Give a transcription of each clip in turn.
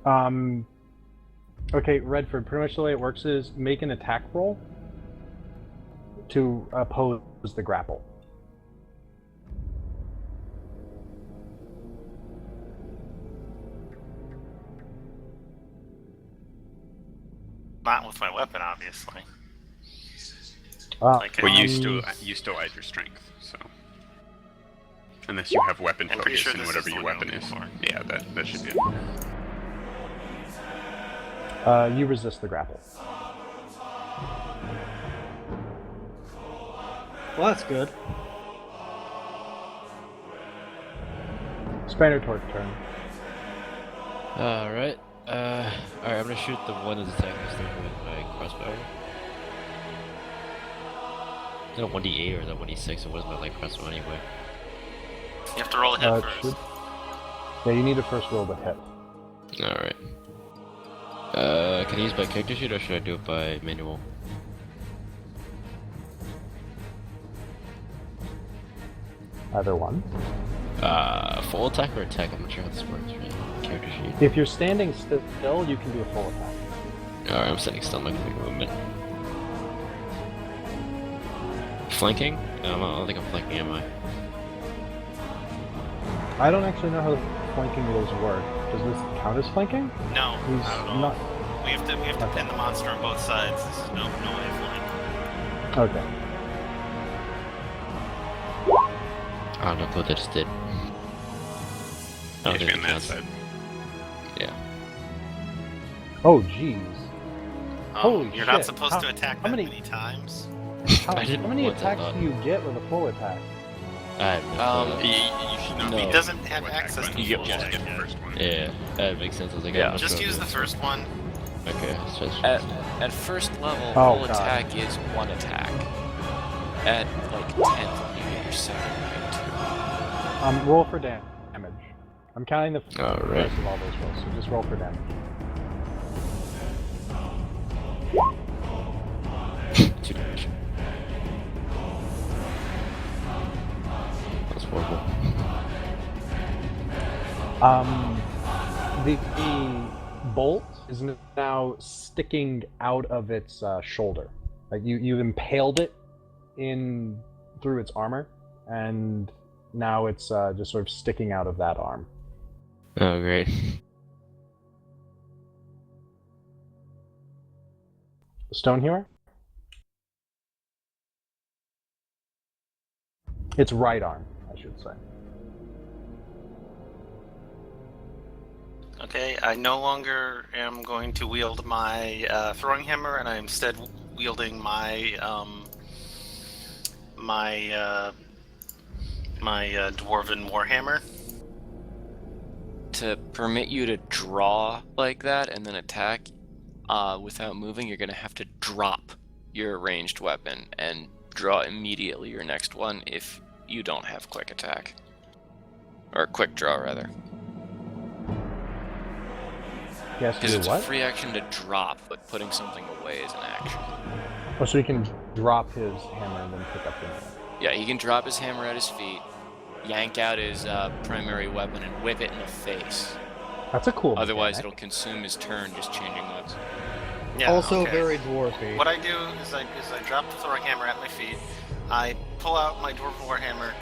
Okay, Redford, pretty much the way it works is make an attack roll to oppose the grapple. Not with my weapon, obviously. Well, you still add your strength, so unless you have weapon I'm pretty focus sure and this whatever is your the one weapon I'm is. looking Yeah, that should be it. you resist the grapple. Well, that's good. Spanitor's turn. Alright. Alright, I'm gonna shoot the one that's attacking us there with my crossbow. Is that a 1d8 or is that 1d6? Or what is my light crossbow anyway? You have to roll a hit first. Yeah, you need to first roll the hit. Alright. Can I use my character sheet or should I do it by manual? Either one. Full attack or attack? I'm not sure how this works, right? Character sheet. If you're standing still, you can do a full attack. Alright, I'm standing still, I'm not gonna make a movement. Flanking? I don't think I'm flanking, am I? I don't actually know how the flanking rules work. Does this count as flanking? No, He's not at all. not. We have to pin the monster on both sides. This is no way of flanking. Okay. I don't know what that just did. You should be on that side. Yeah. Oh, jeez. Holy You're shit. not supposed to attack how that many- many times. How I didn't many want that attacks thought. do you get with a full attack? I have no clue. You should not No. be He doesn't have attack access button. to You full just attack get the yet. first one. Yeah, that makes sense. I was like, Yeah. I'm not Just sure use what the it first one. is. Okay, so At first level, Oh, full God. attack is one attack. At like 10th, you get your second and two. Roll for damage. I'm counting the Alright. first of all those rolls, so just roll for damage. Two damage. That's horrible. The bolt is now sticking out of its shoulder. Like you impaled it in through its armor, and now it's just sort of sticking out of that arm. Oh, great. Stonehewer? Its right arm, I should say. Okay, I no longer am going to wield my throwing hammer, and I am instead wielding my dwarven warhammer. To permit you to draw like that and then attack without moving, you're going to have to drop your ranged weapon and draw immediately your next one if you don't have quick attack. Or quick draw, rather. Yes, Because do it's what? a free action to drop, but putting something away is an action. Oh, so he can drop his hammer and then pick up the hammer. Yeah, he can drop his hammer at his feet, yank out his primary weapon, and whip it in the face. That's a cool Otherwise, mechanic. it'll consume his turn just changing weapons. Yeah, Also okay. very dwarfy. What I do is I drop the throwing hammer at my feet. I pull out my dwarven warhammer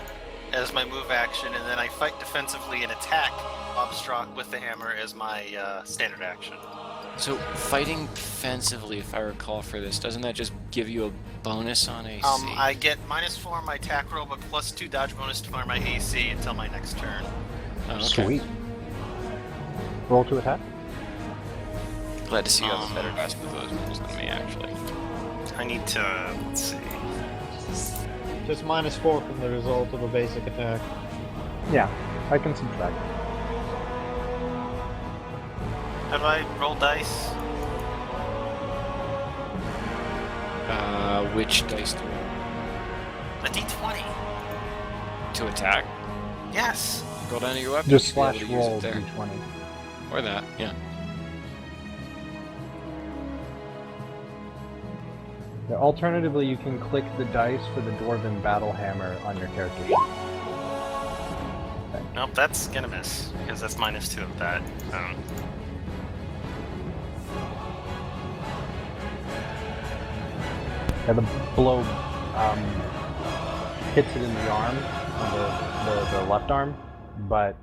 as my move action, and then I fight defensively and attack Obstruct with the hammer as my standard action. So, fighting defensively, if I recall for this, doesn't that just give you a bonus on AC? I get -4 on my attack roll, but +2 dodge bonus for my AC until my next turn. Oh, okay. Sweet. Roll to attack. Glad to see you have a better grasp of those moves than me, actually. I need to, let's see. Just -4 from the result of a basic attack. Yeah, I can subtract. How do I roll dice? Which dice do A d20. to attack? Yes. Go down to your weapon. Just you should be able slash to use roll it there. d20. Or that, yeah. Yeah, alternatively, you can click the dice for the Dwarven Battle Hammer on your character sheet. Nope, that's gonna miss, because that's -2 of that. And the blow hits it in the arm, on the left arm, but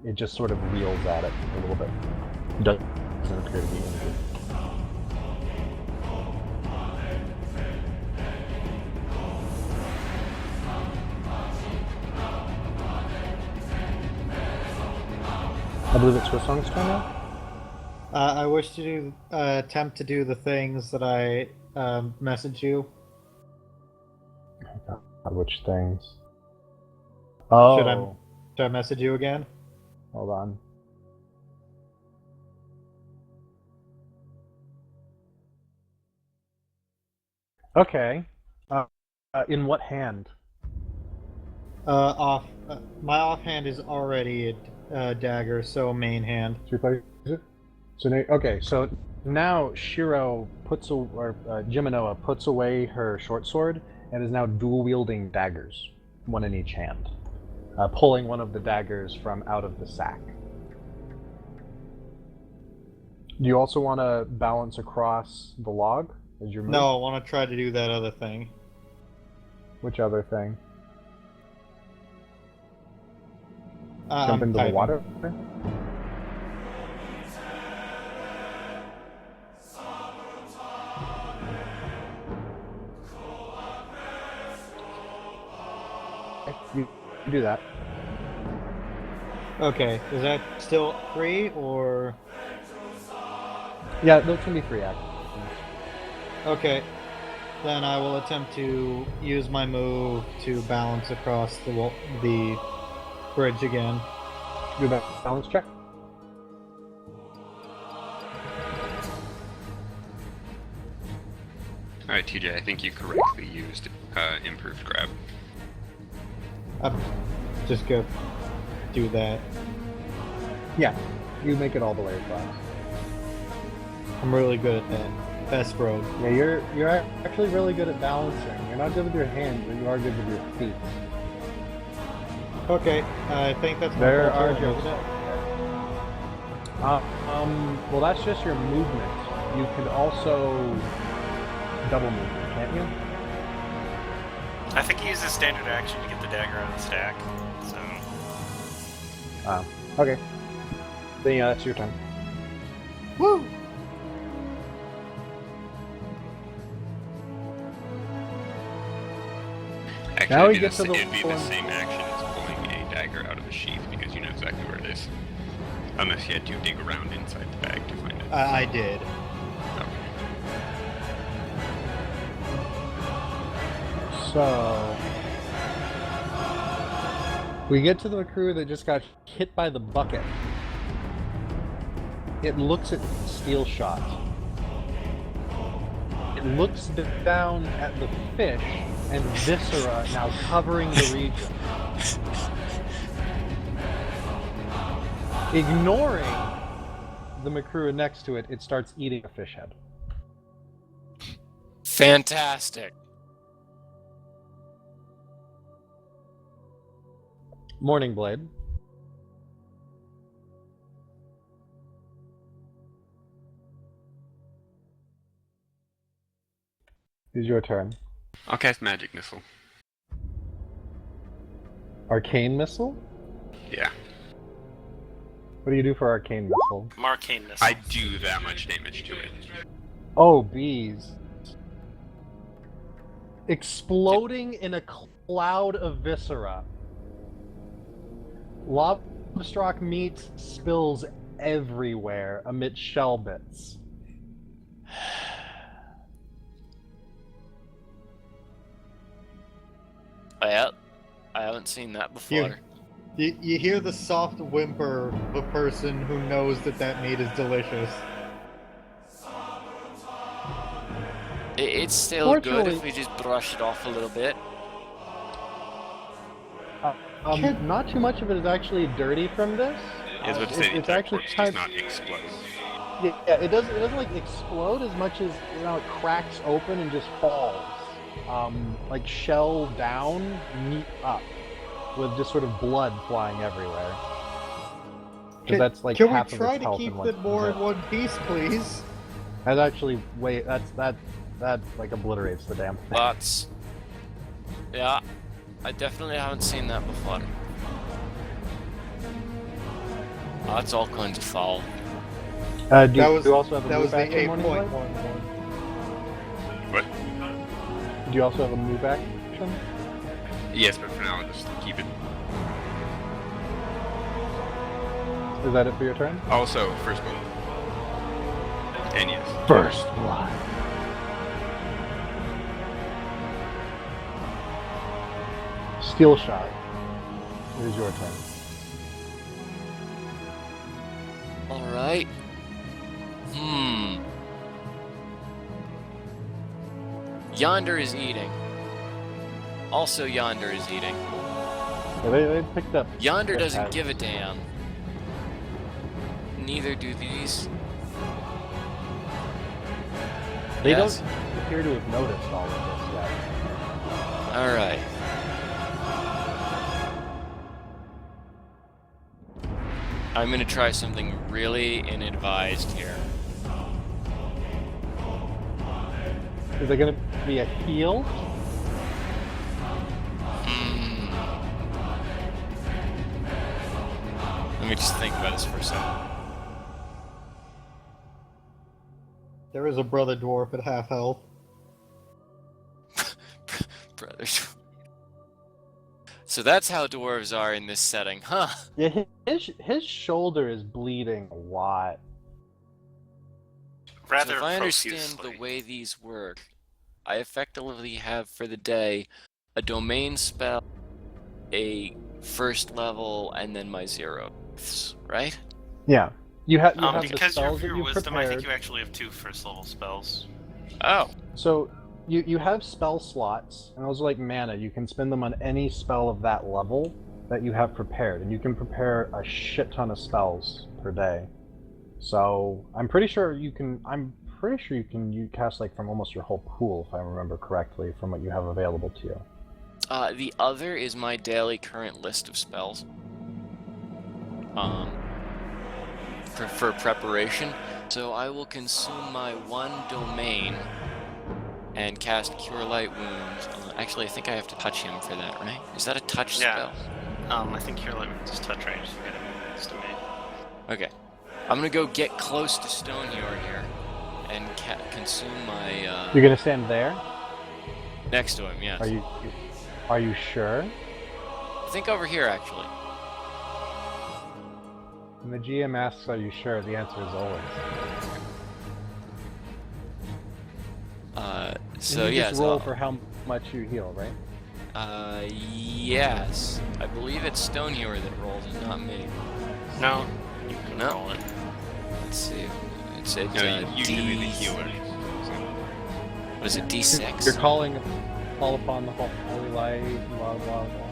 it just sort of reels at it a little bit. Doesn't appear to be injured. I believe it's Song's turn now. I wish to do attempt to do the things that I messaged you. Which things? Oh. Should I message you again? Hold on. Okay. In what hand? My offhand is already a dagger, so main hand. So okay, so now Shiro Jiminoa puts away her short sword and is now dual wielding daggers, one in each hand, pulling one of the daggers from out of the sack. Do you also want to balance across the log as your move? No, I want to try to do that other thing. Which other thing? I'm Jump into typing. the water? You do that. Okay, is that still free or? Yeah, those can be free actions. Okay, then I will attempt to use my move to balance across the bridge again. Do a balance check. Alright, TJ, I think you correctly used improved grab. I'm just go do that. Yeah, you make it all the way across. I'm really good at that. Best rogue. Yeah, you're actually really good at balancing. You're not good with your hands, but you are good with your feet. Okay, I think that's my There full are turn, jokes. isn't it? Well, that's just your movement. You could also double move, can't you? I think he uses standard action to get the dagger out of the stack. So Okay. Then yeah, that's your turn. Woo! Actually, Now we it'd be get to the, the it'd be the one- same action as pulling a dagger out of the sheath because you know exactly where it is. Unless you had to dig around inside the bag to find it. I did. Okay. So we get to the crew that just got hit by the bucket. It looks at Steel Shot. It looks down at the fish and viscera now covering the region. Ignoring the Makrua next to it, it starts eating a fish head. Fantastic. Morning Blade. It's your turn. I'll cast Magic Missile. Arcane Missile? Yeah. What do you do for Arcane Missile? Marcane missile. I do that much damage to it. Oh, bees. Exploding in a cloud of viscera. Lobstrock meat spills everywhere amid shell bits. I haven't seen that before. You hear the soft whimper of a person who knows that meat is delicious. It's still good Fortunately- if we just brush it off a little bit. Not too much of it is actually dirty from this. I was about to say the It's entire actually corpse kind does not explode. Yeah, it doesn't like explode as much as it cracks open and just falls, like shell down, meat up, with just sort of blood flying everywhere. Because that's like half Can we of try its to health keep in one. it more in one piece, please? That's actually that that like obliterates the damn thing. That's... Yeah, I definitely haven't seen that before. That's all kinds of foul. Do That you also have a that move was the action, Morning 8.11. Light? What? Do you also have a move action? Yes, but for now, I'll just keep it. Is that it for your turn? Also, first move. And yes. First blood. Steel shot. It is your turn. Alright. Yonder is eating. Also, Yonder is eating. Yeah, they picked up. Yonder their doesn't pets. give a damn. Neither do these. They Yes. don't appear to have noticed all of this yet. Alright. I'm gonna try something really inadvised here. Is it going to be a heal? Let me just think about this for a second. There is a brother dwarf at half health. Brothers. So that's how dwarves are in this setting, huh? Yeah, his shoulder is bleeding a lot. Rather So if I understand profusely. the way these work, I effectively have for the day a domain spell, a first level, and then my zeros, right? Yeah. You have the Because you're spells that pure you wisdom, I prepared. think you actually have 2 first level spells. Oh. So you have spell slots, and those are like mana. You can spend them on any spell of that level that you have prepared, and you can prepare a shit ton of spells per day. So I'm pretty sure you can. You cast like from almost your whole pool, if I remember correctly, from what you have available to you. The other is my daily current list of spells. For preparation. So I will consume my 1 domain and cast Cure Light Wounds. Actually, I think I have to touch him for that, right? Is that a touch Yeah. spell? I think you're like just touch range. You get it next to me. Okay. I'm gonna go get close to Stoneyor here and consume my, You're gonna stand there. next to him, yes. Are you sure? I think over here, actually. When the GM asks, "Are you sure?" the answer is always. So and you yeah, just roll for how much you heal, right? Yes. I believe it's Stoneyor that rolls and not me. No, you can No. roll it. Let's see. It's a No, usually the D... healer. What is it, D6? You're calling upon the holy light. Blah blah blah.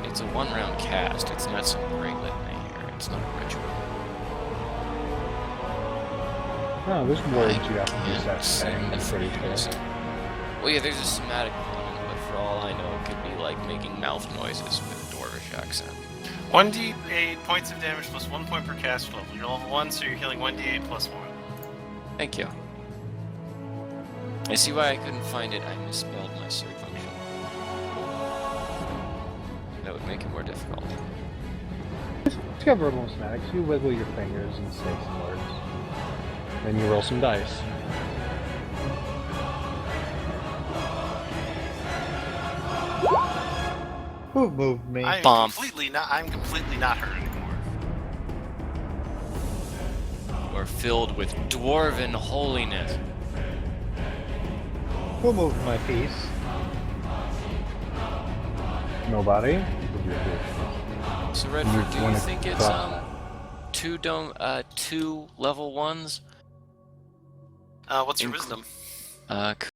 It's a 1-round cast. It's not some great litany here. It's not a ritual. No, there's words you have to Can't use that sing saying. the That's pretty clear. phrase. Well, yeah, there's a somatic component, but for all I know, it could be like making mouth noises with a dwarvish accent. 1d8 points of damage plus 1 point per cast level. You're level 1, so you're healing 1d8 plus 1. Thank you. I see why I couldn't find it. I misspelled my search function. That would make it more difficult. It's got verbal semantics. You wiggle your fingers and say some words. Then you roll some dice. Who moved me? I'm Bomb. completely not hurt anymore. You are filled with dwarven holiness. Who moved my piece? Nobody. So Redford, do you wanna think it's try? two level 1s? What's your Inc- wisdom?